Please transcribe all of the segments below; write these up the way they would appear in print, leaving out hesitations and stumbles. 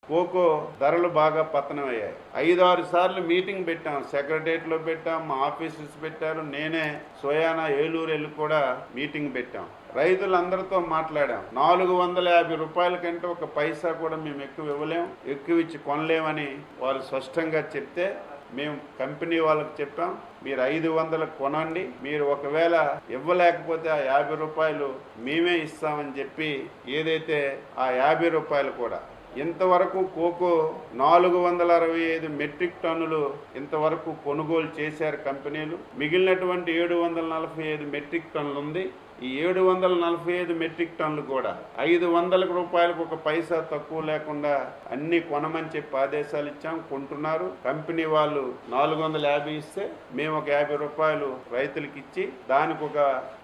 Cocoa ధరలు బాగా పతనమయ్యాయి. 5-6 సార్లు మీటింగ్ పెట్టాం, సెక్రటరియట్లో పెట్టాం, మా ఆఫీసర్స్ పెట్టారు, నేనే స్వయానా ఏలూరు వెళ్ళి కూడా మీటింగ్ పెట్టాం. రైతులందరితో మాట్లాడాం. 450 రూపాయల కంటే ఒక పైసా కూడా మేము ఎక్కువ ఇవ్వలేం, ఎక్కువ ఇచ్చి కొనలేమని వాళ్ళు స్పష్టంగా చెప్తే మేము కంపెనీ వాళ్ళకి చెప్పాం, మీరు 500 కొనండి, మీరు ఒకవేళ ఇవ్వలేకపోతే ఆ 50 రూపాయలు మేమే ఇస్తామని చెప్పి ఏదైతే ఆ 50 రూపాయలు కూడా ఇంతవరకు కోకో 465 మెట్రిక్ టన్నులు ఇంతవరకు కొనుగోలు చేశారు కంపెనీలు. మిగిలినటువంటి 745 మెట్రిక్ టన్నులు ఉంది. ఈ 745 మెట్రిక్ టన్నులు కూడా 500 రూపాయలకు ఒక పైసా తక్కువ లేకుండా అన్ని కొనమని చెప్పి ఆదేశాలు ఇచ్చాం. కొంటున్నారు. కంపెనీ వాళ్ళు 450 ఇస్తే మేము ఒక 50 రూపాయలు రైతులకు ఇచ్చి దానికి ఒక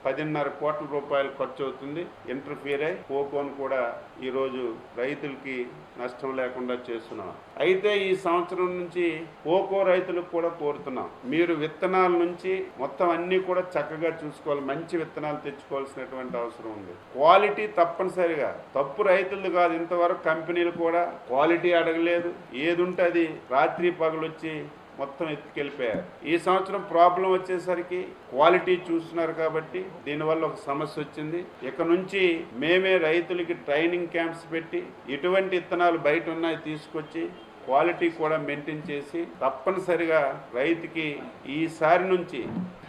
10.5 కోట్ల రూపాయలు ఖర్చు అవుతుంది. ఇంటర్ఫియర్ అయి కోకోను కూడా ఈరోజు రైతులకి నష్టం లేకుండా చేస్తున్నాం. అయితే ఈ సంవత్సరం నుంచి కోకో రైతులకు కూడా కోరుతున్నాం, మీరు విత్తనాల నుంచి మొత్తం అన్ని కూడా చక్కగా చూసుకోవాలి, మంచి విత్తనాలు తెచ్చుకోవాల్సినటువంటి అవసరం ఉంది. క్వాలిటీ తప్పనిసరిగా, తప్పు రైతులు కాదు, ఇంతవరకు కంపెనీలు కూడా క్వాలిటీ అడగలేదు. ఏది ఉంటే అది రాత్రి పగలు వచ్చి మొత్తం ఎత్తుకెళ్ళిపోయారు. ఈ సంవత్సరం ప్రాబ్లం వచ్చేసరికి క్వాలిటీ చూస్తున్నారు కాబట్టి దీనివల్ల ఒక సమస్య వచ్చింది. ఇక నుంచి మేమే రైతులకి ట్రైనింగ్ క్యాంప్స్ పెట్టి ఎటువంటి విత్తనాలు బయట ఉన్నాయి తీసుకొచ్చి క్వాలిటీ కూడా మెయింటైన్ చేసి తప్పనిసరిగా రైతుకి ఈసారి నుంచి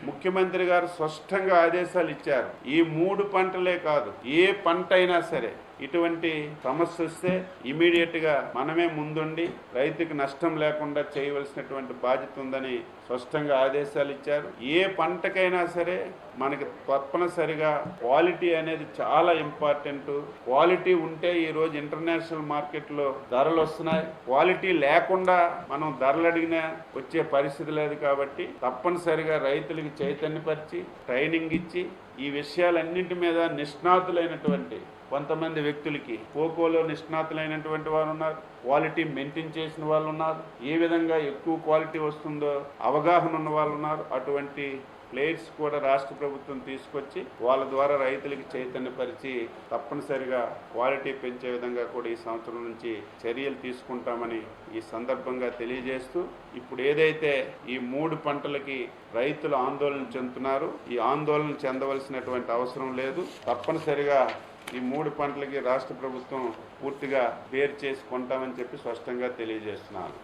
ముఖ్యమంత్రి గారు స్పష్టంగా ఆదేశాలు ఇచ్చారు. ఈ 3 పంటలే కాదు, ఏ పంట అయినా సరే ఇటువంటి సమస్య వస్తే ఇమీడియట్ గా మనమే ముందుండి రైతుకి నష్టం లేకుండా చేయవలసినటువంటి బాధ్యత ఉందని స్పష్టంగా ఆదేశాలు ఇచ్చారు. ఏ పంటకైనా సరే మనకి తప్పనిసరిగా క్వాలిటీ అనేది చాలా ఇంపార్టెంట్. క్వాలిటీ ఉంటే ఈరోజు ఇంటర్నేషనల్ మార్కెట్లో ధరలు వస్తున్నాయి. క్వాలిటీ లేకుండా మనం ధరలు అడిగినా వచ్చే పరిస్థితి లేదు. కాబట్టి తప్పనిసరిగా రైతులకి చైతన్యపరిచి ట్రైనింగ్ ఇచ్చి ఈ విషయాలన్నింటి మీద నిష్ణాతులైనటువంటి కొంతమంది వ్యక్తులకి కోకోలో నిష్ణాతులైనటువంటి వారు ఉన్నారు, క్వాలిటీ మెయింటైన్ చేసిన వాళ్ళు ఉన్నారు, ఏ విధంగా ఎక్కువ క్వాలిటీ వస్తుందో అవగాహన ఉన్న వాళ్ళు ఉన్నారు. అటువంటి ప్లేయర్స్ కూడా రాష్ట్ర ప్రభుత్వం తీసుకొచ్చి వాళ్ళ ద్వారా రైతులకి చైతన్యపరిచి తప్పనిసరిగా క్వాలిటీ పెంచే విధంగా కూడా ఈ సంవత్సరం నుంచి చర్యలు తీసుకుంటామని ఈ సందర్భంగా తెలియజేస్తూ, ఇప్పుడు ఏదైతే ఈ 3 పంటలకి రైతులు ఆందోళన చెందుతున్నారు, ఈ ఆందోళన చెందవలసినటువంటి అవసరం లేదు. తప్పనిసరిగా ఈ 3 పంటలకి రాష్ట్ర ప్రభుత్వం పూర్తిగా వేరు చేసి కొంటామని చెప్పి స్పష్టంగా తెలియజేస్తున్నారు.